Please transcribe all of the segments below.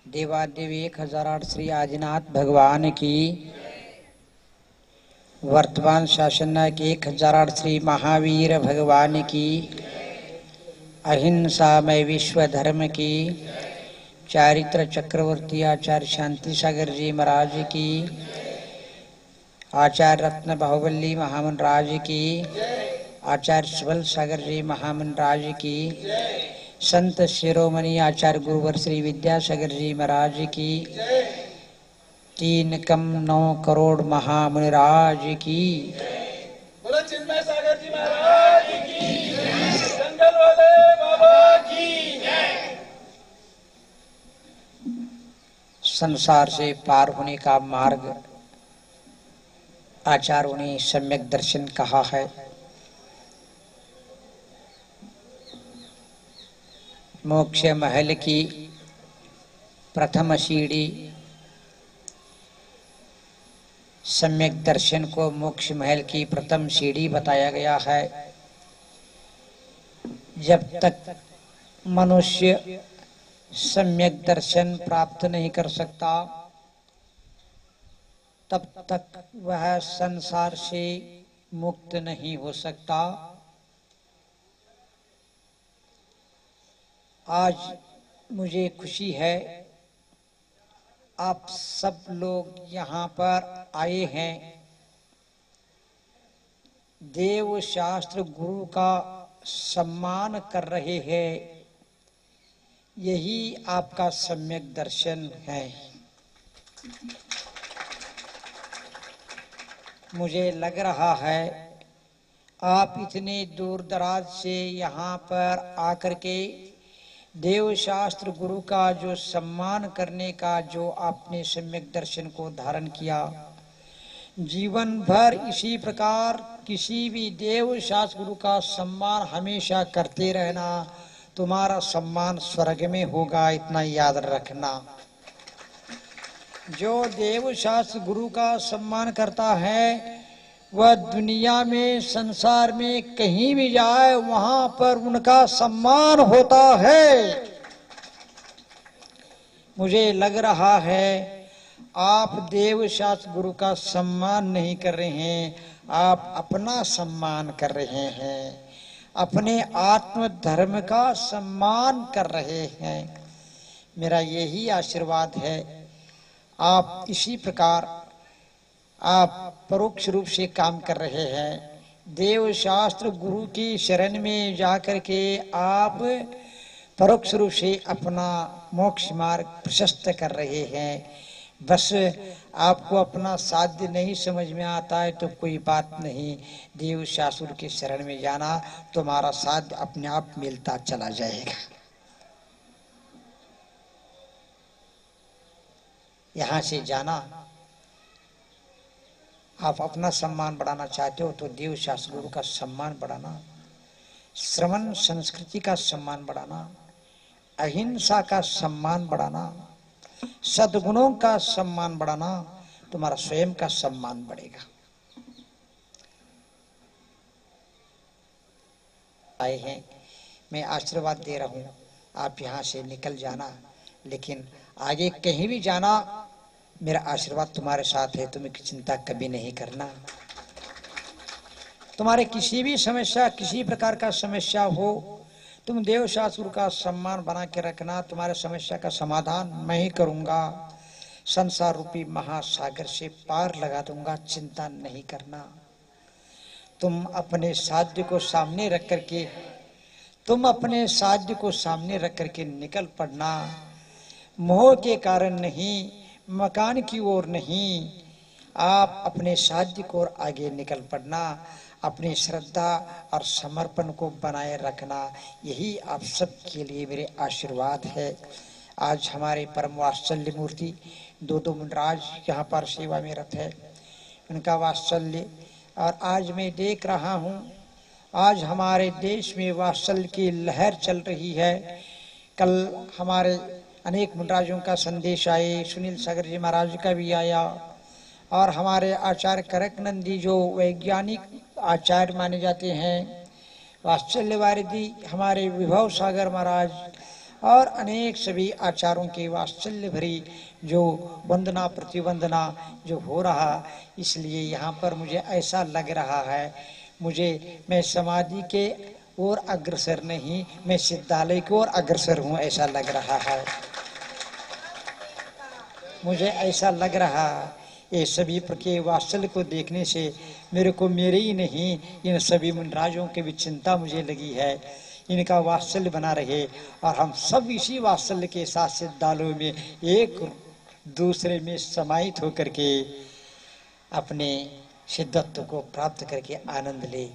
देवादेव 1008 श्री आदिनाथ भगवान की, वर्तमान शासन नायक 1008 श्री महावीर भगवान की, अहिंसामय विश्व धर्म की, चारित्र चक्रवर्ती आचार्य शांति सागर जी महाराज की, आचार्य रत्न बाहुबली महामन राज की, आचार्य सबल सागर जी महामन राज की, संत शिरोमणि आचार्य गुरुवर श्री विद्यासागर जी महाराज की, 3 कम 9 करोड़ महामुनि राज की। बोलो चिन्मय सागर जी महाराज की, जंगल वाले बाबा की जय। संसार से पार होने का मार्ग आचार्यों ने सम्यक दर्शन कहा है। मोक्ष महल की प्रथम सीढ़ी, सम्यक दर्शन को मोक्ष महल की प्रथम सीढ़ी बताया गया है। जब तक मनुष्य सम्यक दर्शन प्राप्त नहीं कर सकता, तब तक वह संसार से मुक्त नहीं हो सकता। आज मुझे खुशी है, आप सब लोग यहाँ पर आए हैं। देव शास्त्र गुरु का सम्मान कर रहे हैं। यही आपका सम्यक दर्शन है। मुझे लग रहा है आप इतने दूर दराज से यहाँ पर आकर के देव शास्त्र गुरु का जो सम्मान करने का जो आपने सम्यक दर्शन को धारण किया, जीवन भर इसी प्रकार किसी भी देव शास्त्र गुरु का सम्मान हमेशा करते रहना। तुम्हारा सम्मान स्वर्ग में होगा, इतना याद रखना। जो देव शास्त्र गुरु का सम्मान करता है, वह दुनिया में संसार में कहीं भी जाए वहां पर उनका सम्मान होता है। मुझे लग रहा है आप देव शास्त्र गुरु का सम्मान नहीं कर रहे हैं, आप अपना सम्मान कर रहे हैं, अपने आत्म धर्म का सम्मान कर रहे हैं। मेरा यही आशीर्वाद है। आप इसी प्रकार आप परोक्ष रूप से काम कर रहे हैं। देव शास्त्र गुरु की शरण में जाकर के आप परोक्ष रूप से अपना मोक्ष मार्ग प्रशस्त कर रहे हैं। बस आपको अपना साध्य नहीं समझ में आता है तो कोई बात नहीं, देव शास्त्र के शरण में जाना, तुम्हारा साध्य अपने आप मिलता चला जाएगा। यहाँ से जाना, आप अपना सम्मान बढ़ाना चाहते हो तो देव शास्त्र गुरु का सम्मान बढ़ाना, श्रवण संस्कृति का सम्मान बढ़ाना, अहिंसा का सम्मान बढ़ाना, सद्गुणों का सम्मान बढ़ाना, तुम्हारा स्वयं का सम्मान बढ़ेगा। आए हैं, मैं आशीर्वाद दे रहा हूं, आप यहां से निकल जाना, लेकिन आगे कहीं भी जाना, मेरा आशीर्वाद तुम्हारे साथ है। तुम्हें की चिंता कभी नहीं करना। तुम्हारे किसी भी समस्या, किसी प्रकार का समस्या हो, तुम देव शास्त्र का सम्मान बना के रखना। तुम्हारे समस्या का समाधान मैं ही करूंगा। संसार रूपी महासागर से पार लगा दूंगा, चिंता नहीं करना। तुम अपने साध्य को सामने रख करके, तुम अपने साध्य को सामने रख करके निकल पड़ना। मोह के कारण नहीं, मकान की ओर नहीं, आप अपने साध्य को ओर आगे निकल पड़ना। अपनी श्रद्धा और समर्पण को बनाए रखना, यही आप सबके लिए मेरे आशीर्वाद है। आज हमारे परम वात्सल्य मूर्ति दो मुंडराज यहाँ पर सेवा में रत है, उनका वात्सल्य, और आज मैं देख रहा हूँ आज हमारे देश में वात्सल्य की लहर चल रही है। कल हमारे अनेक मुंडराजों का संदेश आए, सुनील सागर जी महाराज का भी आया, और हमारे आचार्य करकनंदी जो वैज्ञानिक आचार्य माने जाते हैं, वात्सल्य वारिधि हमारे विभव सागर महाराज, और अनेक सभी आचारों की वात्सल्य भरी जो वंदना प्रतिवंदना जो हो रहा, इसलिए यहाँ पर मुझे ऐसा लग रहा है मैं समाधि के ओर अग्रसर नहीं, मैं सिद्धालय की ओर अग्रसर हूँ, ऐसा लग रहा है। मुझे ऐसा लग रहा है ये सभी के वात्सल्य को देखने से मेरे को मेरे ही नहीं, इन सभी मुनराजों की भी चिंता मुझे लगी है। इनका वात्सल्य बना रहे और हम सब इसी वात्सल्य के साथ सिद्धालयों में एक दूसरे में समाहित होकर के अपने सिद्धत्व को प्राप्त करके आनंद ले।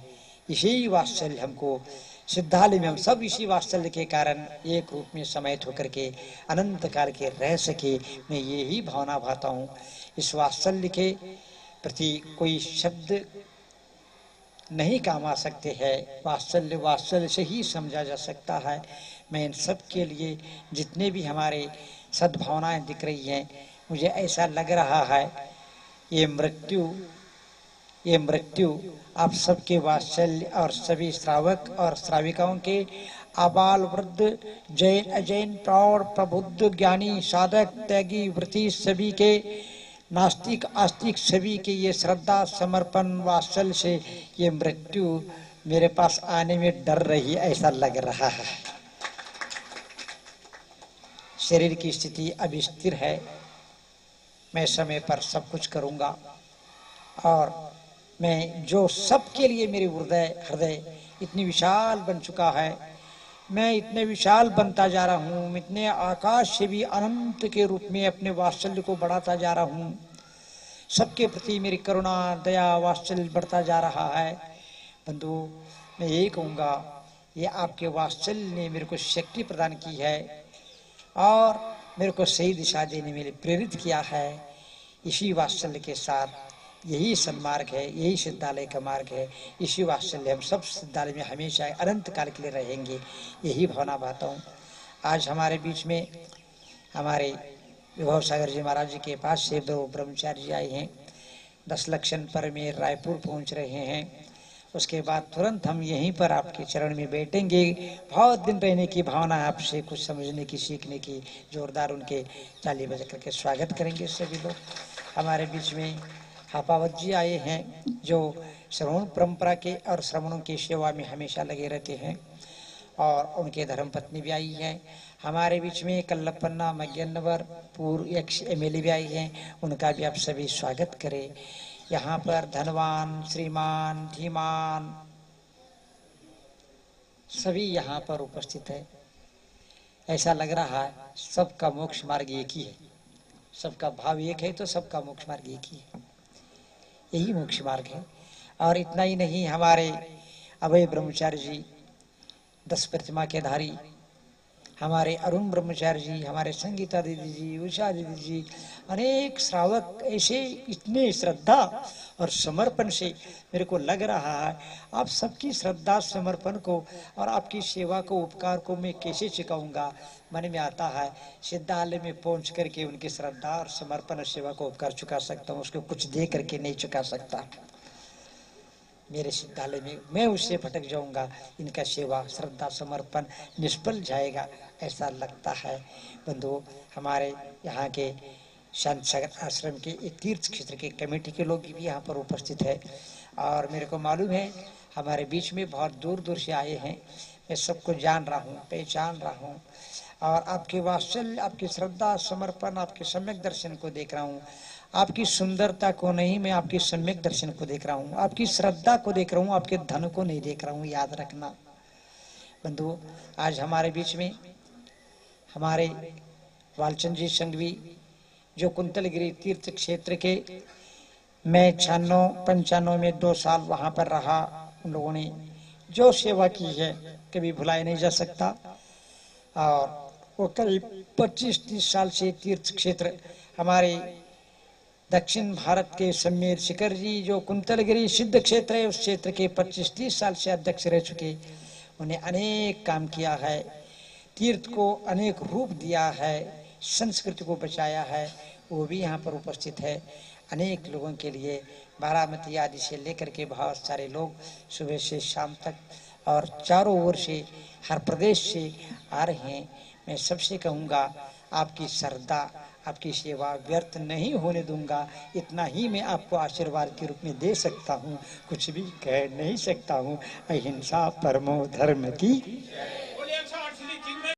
इसी वात्सल्य हमको सिद्धालय में हम सब इसी वात्सल्य के कारण एक रूप में समाहित होकर के अनंत काल के रह सके, मैं यही भावना भाता हूँ। इस वात्सल्य के प्रति कोई शब्द नहीं काम आ सकते हैं, वात्सल्य वात्सल्य से ही समझा जा सकता है। मैं इन सब के लिए जितने भी हमारे सद्भावनाएं दिख रही हैं, मुझे ऐसा लग रहा है ये मृत्यु आप सबके वात्सल्य और सभी श्रावक और श्राविकाओं के आबाल वृद्ध जैन अजैन प्रौढ़ प्रबुद्ध ज्ञानी साधक त्यागी व्रती सभी के नास्तिक आस्तिक सभी के ये श्रद्धा समर्पण वात्सल्य से ये मृत्यु मेरे पास आने में डर रही, ऐसा लग रहा है। शरीर की स्थिति अब स्थिर है, मैं समय पर सब कुछ करूंगा और मैं जो सबके लिए मेरे हृदय इतनी विशाल बन चुका है, मैं इतने विशाल बनता जा रहा हूँ, इतने आकाश से भी अनंत के रूप में अपने वात्सल्य को बढ़ाता जा रहा हूँ। सबके प्रति मेरी करुणा दया वात्सल्य बढ़ता जा रहा है। बंधु, मैं यही कहूँगा, ये आपके वात्सल्य ने मेरे को शक्ति प्रदान की है और मेरे को सही दिशा देने में प्रेरित किया है। इसी वात्सल्य के साथ यही सन्मार्ग है, यही सिद्धालय का मार्ग है। इसी वात्सल्य हम सब सिद्धालय में हमेशा अनंत काल के लिए रहेंगे, यही भावना भाता हूँ। आज हमारे बीच में हमारे विभव सागर जी महाराज जी के पास से 2 ब्रह्मचारी जी आए हैं। 10 लक्षण पर में रायपुर पहुँच रहे हैं। उसके बाद तुरंत हम यहीं पर आपके चरण में बैठेंगे। बहुत दिन रहने की भावना है, आपसे कुछ समझने की सीखने की। जोरदार उनके ताली बजा करके स्वागत करेंगे सभी लोग। हमारे बीच में हापावत जी आए हैं, जो श्रवण परंपरा के और श्रवणों की सेवा में हमेशा लगे रहते हैं और उनके धर्मपत्नी भी आई है। हमारे बीच में कल्लपन्ना मज्ञनवर पूर्व एक्स MLA भी आई हैं, उनका भी आप सभी स्वागत करें। यहाँ पर धनवान श्रीमान धीमान सभी यहाँ पर उपस्थित है। ऐसा लग रहा है सबका मोक्ष मार्ग एक ही है, सबका भाव एक है, तो सबका मोक्ष मार्ग एक ही है, यही मोक्ष मार्ग है। और इतना ही नहीं, हमारे अभय ब्रह्मचारी जी 10 प्रतिमा के धारी, हमारे अरुण ब्रह्मचारी जी, हमारे संगीता दीदी जी, उषा दीदी जी, अनेक श्रावक ऐसे इतने श्रद्धा और समर्पण से मेरे को लग रहा है आप सबकी श्रद्धा समर्पण को और आपकी सेवा को उपकार को मैं कैसे चुकाऊंगा। मन में आता है सिद्धालय में पहुंच करके उनकी श्रद्धा और समर्पण और सेवा को उपकार चुका सकता हूँ, उसको कुछ दे करके नहीं चुका सकता। मेरे सिद्धालय में मैं उससे भटक जाऊंगा, इनका सेवा श्रद्धा समर्पण निष्फल जाएगा, ऐसा लगता है। बंधु, हमारे यहाँ के शांत सागर आश्रम के एक तीर्थ क्षेत्र के कमेटी के लोग भी यहाँ पर उपस्थित है और मेरे को मालूम है हमारे बीच में बहुत दूर दूर से आए हैं। मैं सबको जान रहा हूँ, पहचान रहा हूँ और आपके वात्सल्य, आपकी श्रद्धा समर्पण, आपके सम्यक दर्शन को देख रहा हूँ। आपकी सुंदरता को नहीं, मैं आपकी सम्यक दर्शन को देख रहा हूँ, आपकी श्रद्धा को देख रहा हूँ, आपके धन को नहीं देख रहा हूँ, याद रखना। बंधु, आज हमारे बीच में हमारे वालचंद जी संघवी, जो कुंतलगिरी तीर्थ क्षेत्र के, मैं 96-95 में 2 साल वहां पर रहा, उन लोगों ने जो सेवा की है कभी भुलाया नहीं जा सकता। और वो करीब 25-30 साल से तीर्थ क्षेत्र हमारे दक्षिण भारत के सम्मेर शिखर जी, जो कुंतलगिरी सिद्ध क्षेत्र है, उस क्षेत्र के 25-30 साल से अध्यक्ष रह चुके। उन्हें अनेक काम किया है, तीर्थ को अनेक रूप दिया है, संस्कृति को बचाया है, वो भी यहाँ पर उपस्थित है। अनेक लोगों के लिए बारामती आदि से लेकर के बहुत सारे लोग सुबह से शाम तक और चारों ओर से हर प्रदेश से आ रहे हैं। मैं सबसे कहूँगा आपकी श्रद्धा, आपकी सेवा व्यर्थ नहीं होने दूंगा। इतना ही मैं आपको आशीर्वाद के रूप में दे सकता हूँ, कुछ भी कह नहीं सकता हूँ। अहिंसा परमो धर्म की